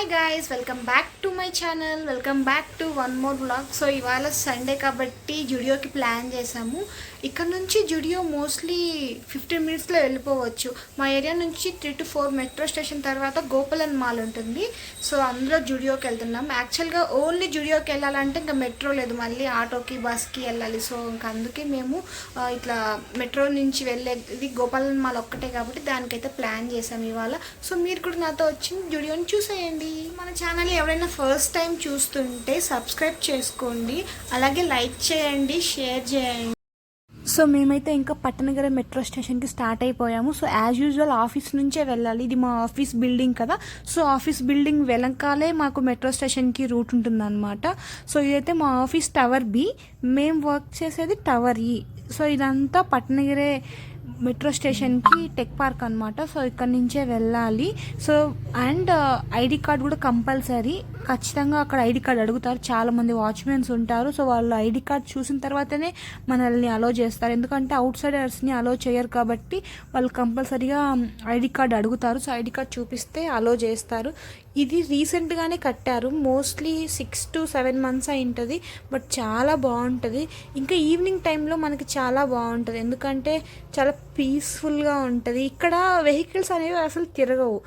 Hi guys, welcome back to my channel. Welcome back to one more vlog. So ఇవాళ Sunday కాబట్టి జుడియోకి plan చేసాము. ఇక్కడ నుంచి Zudio mostly 15 మినిట్స్లో వెళ్ళిపోవచ్చు. మా ఏరియా నుంచి 3 to 4 మెట్రో స్టేషన్ తర్వాత గోపాలన్ మాల్ ఉంటుంది. సో అందులో జుడియోకి వెళ్తున్నాం. యాక్చువల్గా ఓన్లీ జుడియోకి వెళ్ళాలంటే ఇంకా మెట్రో లేదు, మళ్ళీ ఆటోకి బస్కి వెళ్ళాలి. సో ఇంకా అందుకే మేము ఇట్లా మెట్రో నుంచి వెళ్ళేది గోపాలన్ మాల్ ఒక్కటే కాబట్టి దానికైతే ప్లాన్ చేసాము ఇవాళ. సో మీరు కూడా నాతో వచ్చి జుడియోని చూసేయండి. మన ఛానల్ ఎవరైనా ఫస్ట్ టైం చూస్తుంటే సబ్స్క్రైబ్ చేసుకోండి, అలాగే లైక్ చేయండి, షేర్ చేయండి. సో మేమైతే ఇంకా పట్టణగర మెట్రో స్టేషన్కి స్టార్ట్ అయిపోయాము. సో యాజ్ యూజువల్ ఆఫీస్ నుంచే వెళ్ళాలి. ఇది మా ఆఫీస్ బిల్డింగ్ కదా. సో ఆఫీస్ బిల్డింగ్ వెనకాలే మాకు మెట్రో స్టేషన్కి రూట్ ఉంటుందన్నమాట. సో ఇదైతే మా ఆఫీస్ టవర్ బి, మేము వర్క్ చేసేది టవర్ ఈ. సో ఇదంతా పట్టణగిరే మెట్రో స్టేషన్కి టెక్ పార్క్ అనమాట. సో ఇక్కడ నుంచే వెళ్ళాలి. సో అండ్ ఐడి కార్డ్ కూడా కంపల్సరీ, ఖచ్చితంగా అక్కడ ఐడి కార్డ్ అడుగుతారు. చాలామంది వాచ్మెన్స్ ఉంటారు. సో వాళ్ళు ఐడి కార్డ్ చూసిన తర్వాతనే మనల్ని అలో చేస్తారు, ఎందుకంటే అవుట్ సైడర్స్ని అలో చేయరు కాబట్టి వాళ్ళు కంపల్సరీగా ఐడి కార్డ్ అడుగుతారు. సో ఐడి కార్డ్ చూపిస్తే అలో చేస్తారు. ఇది రీసెంట్గానే కట్టారు, మోస్ట్లీ 6 to 7 months అయి ఉంటుంది. బట్ చాలా బాగుంటుంది. ఇంకా ఈవినింగ్ టైంలో మనకి చాలా బాగుంటుంది, ఎందుకంటే చాలా పీస్ఫుల్గా ఉంటుంది. ఇక్కడ వెహికల్స్ అనేవి అసలు తిరగవు,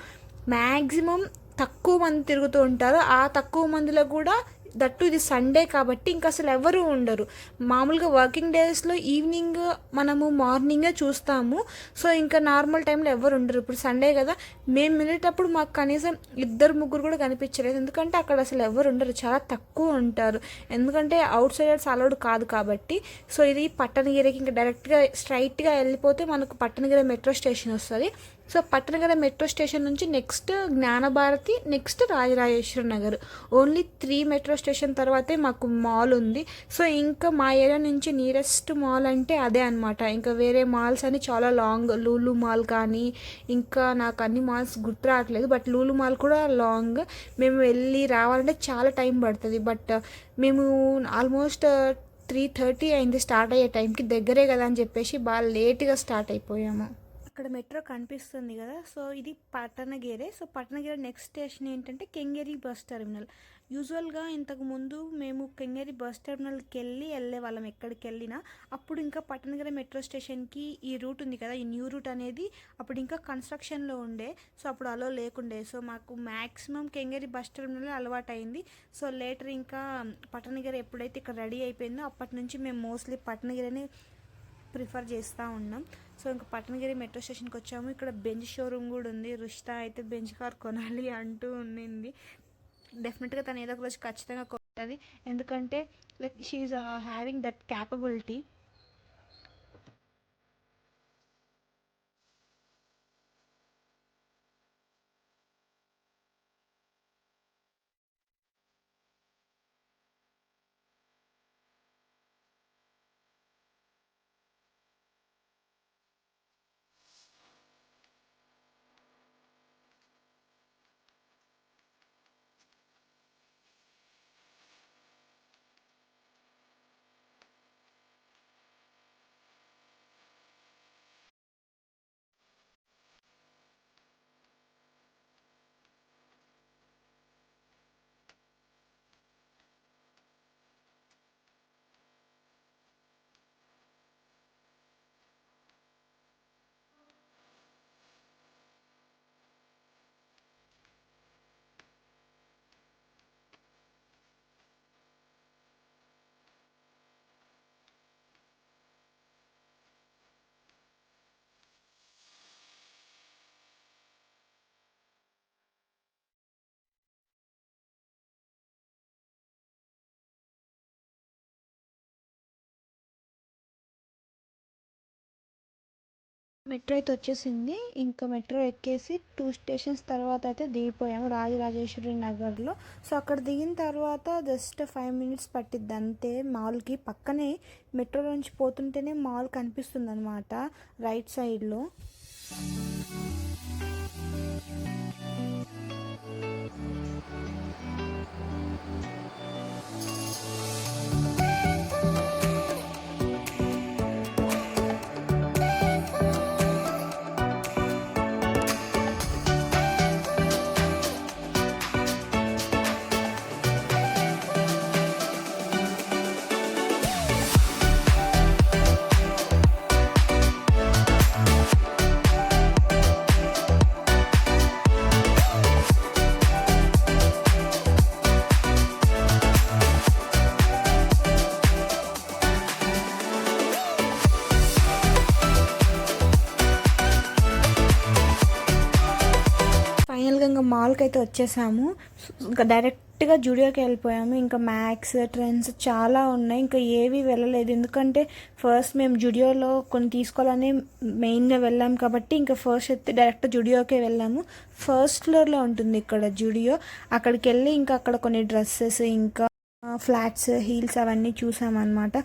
మ్యాక్సిమం తక్కువ మంది తిరుగుతూ ఉంటారు. ఆ తక్కువ మందిలో కూడా దట్టు ఇది సండే కాబట్టి ఇంకా అసలు ఎవరు ఉండరు. మామూలుగా వర్కింగ్ డేస్లో ఈవినింగ్ మనము మార్నింగే చూస్తాము. సో ఇంకా నార్మల్ టైంలో ఎవరు ఉండరు. ఇప్పుడు సండే కదా, మేము వెళ్ళేటప్పుడు మాకు కనీసం 2-3 కూడా కనిపించలేదు, ఎందుకంటే అక్కడ అసలు ఎవరు ఉండరు, చాలా తక్కువ ఉంటారు. ఎందుకంటే అవుట్ సైడర్స్ అలౌడ్ కాదు కాబట్టి. సో ఇది పట్టణగిరికి ఇంకా డైరెక్ట్గా స్ట్రైట్గా వెళ్ళిపోతే మనకు పట్టణగిరి మెట్రో స్టేషన్ వస్తుంది. సో పట్టణగిరి మెట్రో స్టేషన్ నుంచి next Gnanabharathi, next Rajarajeshwara Nagar, only 3 metro station తర్వాతే మాకు మాల్ ఉంది. సో ఇంకా మా ఏరియా నుంచి నియరెస్ట్ మాల్ అంటే అదే అనమాట. ఇంకా వేరే మాల్స్ అని చాలా లాంగ్, లూలు మాల్ కానీ ఇంకా నాకు అన్ని మాల్స్ గుర్తు రావట్లేదు, బట్ లూలు మాల్ కూడా లాంగ్. మేము వెళ్ళి రావాలంటే చాలా టైం పడుతుంది. బట్ మేము ఆల్మోస్ట్ 3:30 అయింది స్టార్ట్ అయ్యే టైంకి, దగ్గరే కదా అని చెప్పేసి బాగా లేట్గా స్టార్ట్ అయిపోయాము. అక్కడ మెట్రో కనిపిస్తుంది కదా, సో ఇది పట్టణగిరే. సో పట్టణగిరి నెక్స్ట్ స్టేషన్ ఏంటంటే కెంగేరి బస్ టెర్మినల్. యూజువల్గా ఇంతకుముందు మేము కెంగేరి బస్ టెర్మినల్కి వెళ్ళే వాళ్ళం ఎక్కడికి వెళ్ళినా. అప్పుడు ఇంకా పట్టణగిరి మెట్రో స్టేషన్కి ఈ రూట్ ఉంది కదా, ఈ న్యూ రూట్ అనేది అప్పుడు ఇంకా కన్స్ట్రక్షన్లో ఉండే. సో అప్పుడు అలో లేకుండే. సో మాకు మ్యాక్సిమం కెంగేరి బస్ టెర్మినల్ అలవాటు అయింది. సో లేటర్ ఇంకా పట్టణగిరి ఎప్పుడైతే ఇక్కడ రెడీ అయిపోయిందో అప్పటి నుంచి మేము మోస్ట్లీ పట్టణగిరిని ప్రిఫర్ చేస్తూ ఉన్నాం. సో ఇంకా పట్టణగిరి మెట్రో స్టేషన్కి వచ్చాము. ఇక్కడ బెంజ్ షోరూమ్ కూడా ఉంది. రుషిత అయితే బెంజ్ కార్ కొనాలి అంటూ ఉండింది. డెఫినెట్గా తను ఏదో ఒక రోజు ఖచ్చితంగా కొంటుంది, ఎందుకంటే like she having that capability. Metro అయితే వచ్చేసింది. ఇంకా మెట్రో ఎక్కేసి 2 స్టేషన్స్ తర్వాత అయితే దిగిపోయాము రాజరాజేశ్వరి నగర్లో. సో అక్కడ దిగిన తర్వాత జస్ట్ 5 minutes పట్టిద్ది అంతే. మాల్కి పక్కనే మెట్రో నుంచి పోతుంటేనే మాల్ కనిపిస్తుంది అనమాట రైట్ సైడ్లో. మాల్కి అయితే వచ్చేసాము. ఇంకా డైరెక్ట్గా జూడియోకి వెళ్ళిపోయాము. ఇంకా మ్యాక్స్, ట్రెండ్స్ చాలా ఉన్నాయి, ఇంకా ఏవి వెళ్ళలేదు. ఎందుకంటే ఫస్ట్ మేము జూడియోలో కొన్ని తీసుకోవాలని మెయిన్గా వెళ్ళాం కాబట్టి ఇంకా ఫస్ట్ అయితే డైరెక్ట్ జూడియోకే వెళ్ళాము. ఫస్ట్ ఫ్లోర్లో ఉంటుంది ఇక్కడ జూడియో. అక్కడికి వెళ్ళి ఇంకా అక్కడ కొన్ని డ్రెస్సెస్, ఇంకా ఫ్లాట్స్, హీల్స్ అవన్నీ చూసామన్నమాట.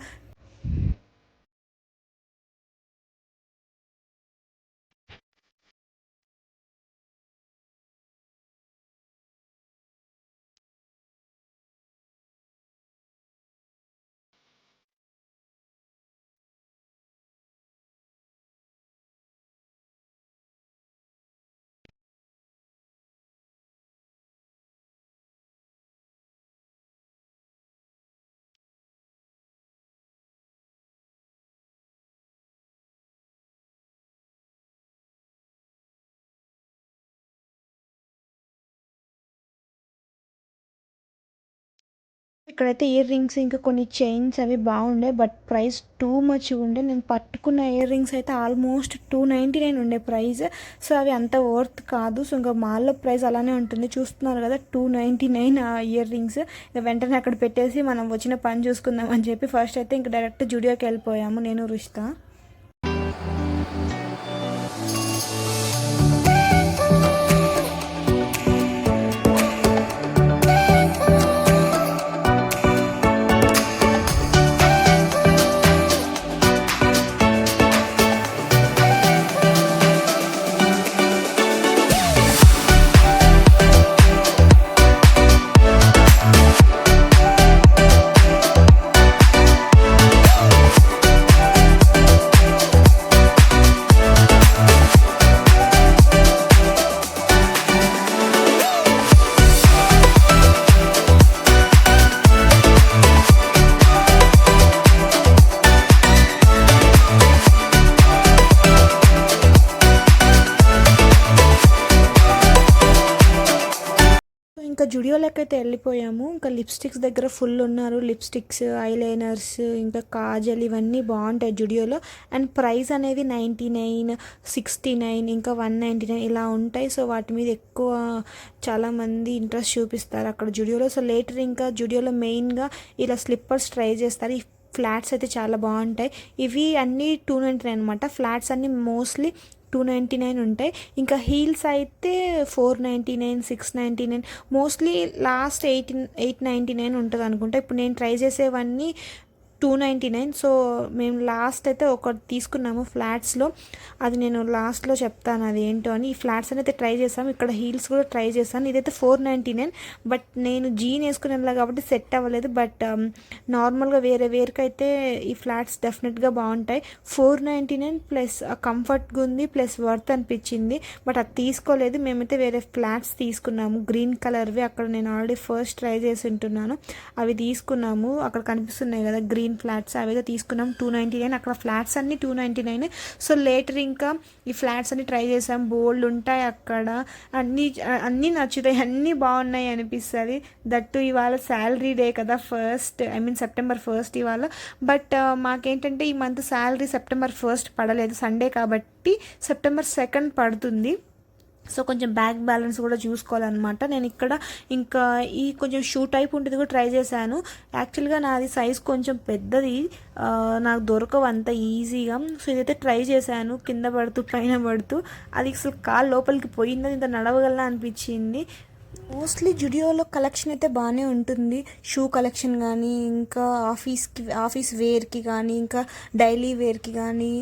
ఇక్కడైతే ఇయర్ రింగ్స్, ఇంకా కొన్ని చైన్స్ అవి బాగుండే, బట్ ప్రైస్ టూ మచ్ ఉండే. నేను పట్టుకున్న ఇయర్ రింగ్స్ అయితే ఆల్మోస్ట్ 299 ఉండే ప్రైస్. సో అవి అంత వర్త్ కాదు. సో ఇంకా మాల్లో ప్రైస్ అలానే ఉంటుంది, చూస్తున్నారు కదా, 299 ఆ ఇయర్ రింగ్స్. వెంటనే అక్కడ పెట్టేసి మనం వచ్చిన పని చూసుకుందాం అని చెప్పి ఫస్ట్ అయితే ఇంకా డైరెక్ట్ జూడియోకి వెళ్ళిపోయాము నేను, రుషిత. ఇంకా జుడియోలోకి అయితే వెళ్ళిపోయాము. ఇంకా లిప్స్టిక్స్ దగ్గర ఫుల్ ఉన్నారు. లిప్స్టిక్స్, ఐలైనర్స్, ఇంకా కాజల్ ఇవన్నీ బాగుంటాయి జుడియోలో. అండ్ ప్రైస్ అనేది 99, 69, ఇంకా 199 ఇలా ఉంటాయి. సో వాటి మీద ఎక్కువ చాలామంది ఇంట్రెస్ట్ చూపిస్తారు అక్కడ జుడియోలో. సో లేటర్ ఇంకా జుడియోలో మెయిన్గా ఇలా స్లిప్పర్స్ ట్రై చేస్తారు. ఈ ఫ్లాట్స్ అయితే చాలా బాగుంటాయి. ఇవి అన్నీ 299 అనమాట. ఫ్లాట్స్ అన్నీ మోస్ట్లీ 299 ఉంటాయి. ఇంకా హీల్స్ అయితే 499, 699, మోస్ట్లీ లాస్ట్ 899 ఉంటుంది అనుకుంటా. ఇప్పుడు నేను ట్రై చేసేవన్నీ 299. సో మేము లాస్ట్ అయితే ఒకటి తీసుకున్నాము ఫ్లాట్స్లో, అది నేను లాస్ట్లో చెప్తాను అది ఏంటో అని. ఈ ఫ్లాట్స్ అయితే ట్రై చేసాము. ఇక్కడ హీల్స్ కూడా ట్రై చేశాను. ఇదైతే 499, బట్ నేను జీన్ వేసుకునేలా కాబట్టి సెట్ అవ్వలేదు. బట్ నార్మల్గా వేరేకైతే ఈ ఫ్లాట్స్ డెఫినెట్గా బాగుంటాయి. 499 ప్లస్ కంఫర్ట్గా ఉంది, ప్లస్ వర్త్ అనిపించింది. బట్ అది తీసుకోలేదు. మేమైతే వేరే ఫ్లాట్స్ తీసుకున్నాము, గ్రీన్ కలర్వి. అక్కడ నేను ఆల్రెడీ ఫస్ట్ ట్రై చేసి ఉంటున్నాను, అవి తీసుకున్నాము. అక్కడ కనిపిస్తున్నాయి కదా గ్రీన్ ఫ్లాట్స్, అవిగా తీసుకున్నాం. 299 అక్కడ ఫ్లాట్స్ అన్నీ 299. సో లేటర్ ఇంకా ఈ ఫ్లాట్స్ అన్ని ట్రై చేసాం. బోల్డ్ ఉంటాయి అక్కడ, అన్నీ నచ్చుతాయి, అన్నీ బాగున్నాయి అనిపిస్తుంది. దట్టు ఇవాళ శాలరీ డే కదా, సెప్టెంబర్ 1 ఇవాళ. బట్ మాకేంటంటే ఈ మంత్ శాలరీ సెప్టెంబర్ 1 పడలేదు, సండే కాబట్టి సెప్టెంబర్ 2 పడుతుంది. సో కొంచెం బ్యాక్ బ్యాలెన్స్ కూడా చూసుకోవాలన్నమాట. నేను ఇక్కడ ఇంకా ఈ కొంచెం షూ టైప్ ఉంటుంది కూడా ట్రై చేశాను. యాక్చువల్గా నాది సైజ్ కొంచెం పెద్దది, నాకు దొరకవు అంత ఈజీగా. సో ఇదైతే ట్రై చేశాను, కింద పడుతూ పైన పడుతూ. అది అసలు కాలు లోపలికి పోయిందో ఇంత నడవగలనా అనిపించింది. మోస్ట్లీ జుడియోలో కలెక్షన్ అయితే బాగానే ఉంటుంది. షూ కలెక్షన్ కానీ, ఇంకా ఆఫీస్ వేర్కి కానీ, ఇంకా డైలీ వేర్కి కానీ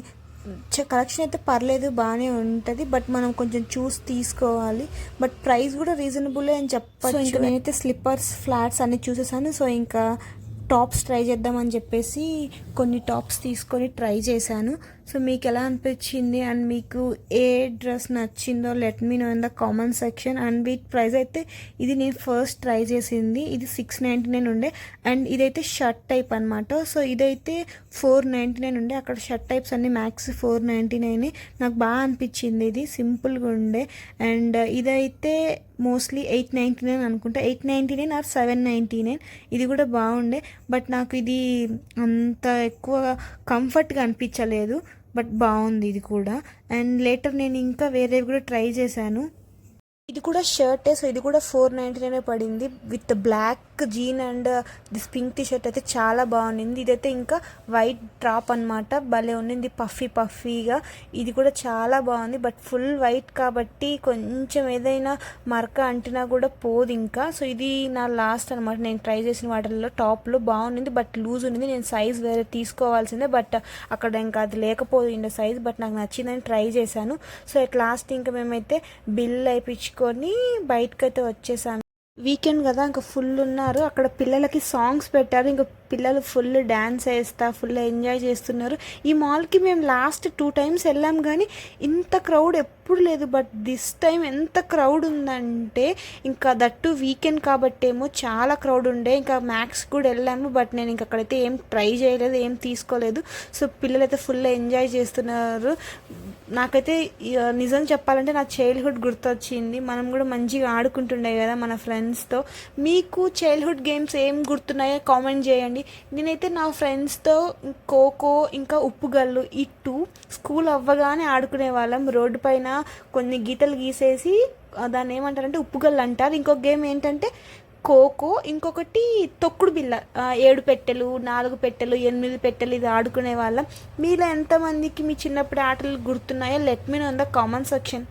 కలెక్షన్ అయితే పర్లేదు, బాగానే ఉంటుంది. బట్ మనం కొంచెం చూసి తీసుకోవాలి. బట్ ప్రైస్ కూడా రీజనబుల్ అని చెప్పచ్చు. ఇంకా నేనైతే స్లిప్పర్స్, ఫ్లాట్స్ అన్ని చూసేసాను. సో ఇంకా టాప్స్ ట్రై చేద్దామని చెప్పేసి కొన్ని టాప్స్ తీసుకొని ట్రై చేశాను. సో మీకు ఎలా అనిపించింది అండ్ మీకు ఏ డ్రెస్ నచ్చిందో let me know in the comment section. And వీటి ప్రైస్ అయితే ఇది నేను ఫస్ట్ ట్రై చేసింది, ఇది 699 ఉండే. అండ్ ఇదైతే షర్ట్ టైప్ అనమాట. సో ఇదైతే 499 ఉండే. అక్కడ షర్ట్ టైప్స్ అన్ని మ్యాక్స్ 499. నాకు బాగా అనిపించింది, ఇది సింపుల్గా ఉండే. అండ్ ఇదైతే మోస్ట్లీ 899 అనుకుంటా, 899 ఆర్ 799. ఇది కూడా బాగుండే, బట్ నాకు ఇది అంత ఎక్కువ కంఫర్ట్గా అనిపించలేదు. బట్ బాగుంది ఇది కూడా. అండ్ లేటర్ నేను ఇంకా వేరేవి కూడా ట్రై చేశాను. ఇది కూడా షర్టే. సో ఇది కూడా 499 పడింది with black jean and this pink T shirt అయితే చాలా బాగుంది. ఇదైతే ఇంకా వైట్ డ్రాప్ అనమాట, భలే ఉండింది పఫీగా. ఇది కూడా చాలా బాగుంది, బట్ ఫుల్ వైట్ కాబట్టి కొంచెం ఏదైనా మరక అంటినా కూడా పోదు ఇంకా. సో ఇది నా లాస్ట్ అనమాట నేను ట్రై చేసిన వాటిల్లో. టాప్లో బాగుంది బట్ లూజ్ ఉంది. నేను సైజ్ వేరే తీసుకోవాల్సిందే, బట్ అక్కడ ఇంకా అది లేకపోయిండే సైజ్, బట్ నాకు నచ్చిందని ట్రై చేశాను. సో ఎట్ లాస్ట్ ఇంకా మేమైతే బిల్ అయిపించుకొని బయటకైతే వచ్చేసాను. వీకెండ్ కదా ఇంకా ఫుల్ ఉన్నారు అక్కడ. పిల్లలకి సాంగ్స్ పెట్టారు, ఇంకా పిల్లలు ఫుల్ డ్యాన్స్ వేస్తా ఫుల్ ఎంజాయ్ చేస్తున్నారు. ఈ మాల్కి మేము లాస్ట్ 2 times వెళ్ళాం కానీ ఇంత క్రౌడ్ ఎప్పుడు లేదు. బట్ దిస్ టైం ఎంత క్రౌడ్ ఉందంటే, ఇంకా దట్టు వీకెండ్ కాబట్టేమో చాలా క్రౌడ్ ఉండే. ఇంకా మ్యాక్స్ కూడా వెళ్ళాము, బట్ నేను ఇంక అక్కడైతే ఏం ట్రై చేయలేదు, ఏం తీసుకోలేదు. సో పిల్లలైతే ఫుల్ ఎంజాయ్ చేస్తున్నారు. నాకైతే నిజం చెప్పాలంటే నా చైల్డ్హుడ్ గుర్తొచ్చింది. మనం కూడా మంచిగా ఆడుకుంటుండే కదా మన ఫ్రెండ్స్తో. మీకు చైల్డ్హుడ్ గేమ్స్ ఏం గుర్తున్నాయో కామెంట్ చేయండి. నేనైతే నా ఫ్రెండ్స్తో ఖోఖో ఇంకా ఉప్పుగల్లు ఈ 2 స్కూల్ అవ్వగానే ఆడుకునే వాళ్ళం. రోడ్డు పైన కొన్ని గీతలు గీసేసి దాన్ని ఏమంటారంటే ఉప్పుగల్లు అంటారు. ఇంకొక గేమ్ ఏంటంటే ఖోఖో, ఇంకొకటి తొక్కుడు బిళ్ళ. 7 పెట్టెలు 4 పెట్టెలు 8 పెట్టెలు ఇది ఆడుకునే వాళ్ళం. మీలో ఎంతమందికి మీ చిన్నప్పుడు ఆటలు గుర్తున్నాయో let me know in the comment section.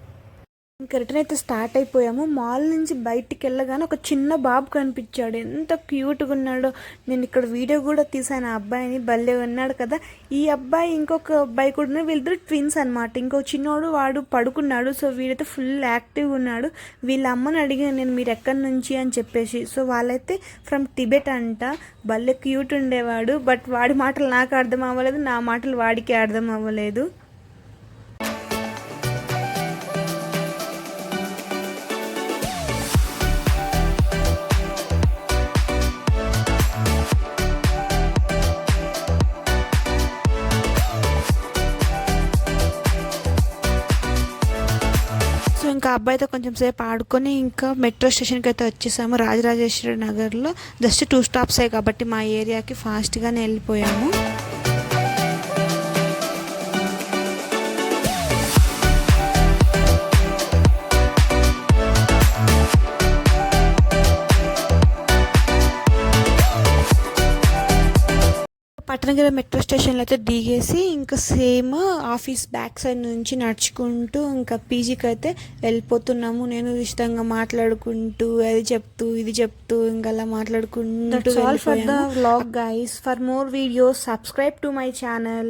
ఇంకా రిటర్న్ అయితే స్టార్ట్ అయిపోయాము. మాల్ నుంచి బయటికి వెళ్ళగానే ఒక చిన్న బాబు కనిపించాడు, ఎంత క్యూట్గా ఉన్నాడో. నేను ఇక్కడ వీడియో కూడా తీసాను ఆ అబ్బాయిని, భలే ఉన్నాడు కదా. ఈ అబ్బాయి ఇంకొక అబ్బాయి కూడా ఉన్నారు, వీళ్ళిద్దరు ట్విన్స్ అనమాట. ఇంకో చిన్నోడు వాడు పడుకున్నాడు. సో వీడైతే ఫుల్ యాక్టివ్గా ఉన్నాడు. వీళ్ళ అమ్మని అడిగాను నేను మీరు ఎక్కడి నుంచి అని చెప్పేసి. సో వాళ్ళైతే ఫ్రమ్ టిబెట్ అంట. భలే క్యూట్ ఉండేవాడు, బట్ వాడి మాటలు నాకు అర్థం అవ్వలేదు, నా మాటలు వాడికి అర్థం అవ్వలేదు. ఇంకా అబ్బాయితో కొంచెం సేపు ఆడుకొని ఇంకా మెట్రో స్టేషన్కి అయితే వచ్చేసాము. రాజరాజేశ్వరి నగర్లో జస్ట్ 2 stops కాబట్టి మా ఏరియాకి ఫాస్ట్గానే వెళ్ళిపోయాము. పట్టణగిరి మెట్రో స్టేషన్లో అయితే దిగేసి ఇంకా సేమ్ ఆఫీస్ బ్యాక్ సైడ్ నుంచి నడుచుకుంటూ ఇంకా పీజీకి అయితే వెళ్ళిపోతున్నాము. నేను ఇష్టంగా మాట్లాడుకుంటూ అది చెప్తూ ఇది చెప్తూ ఇంకా అలా మాట్లాడుకుంటూ. That's all for the vlog guys. For more videos subscribe to my channel.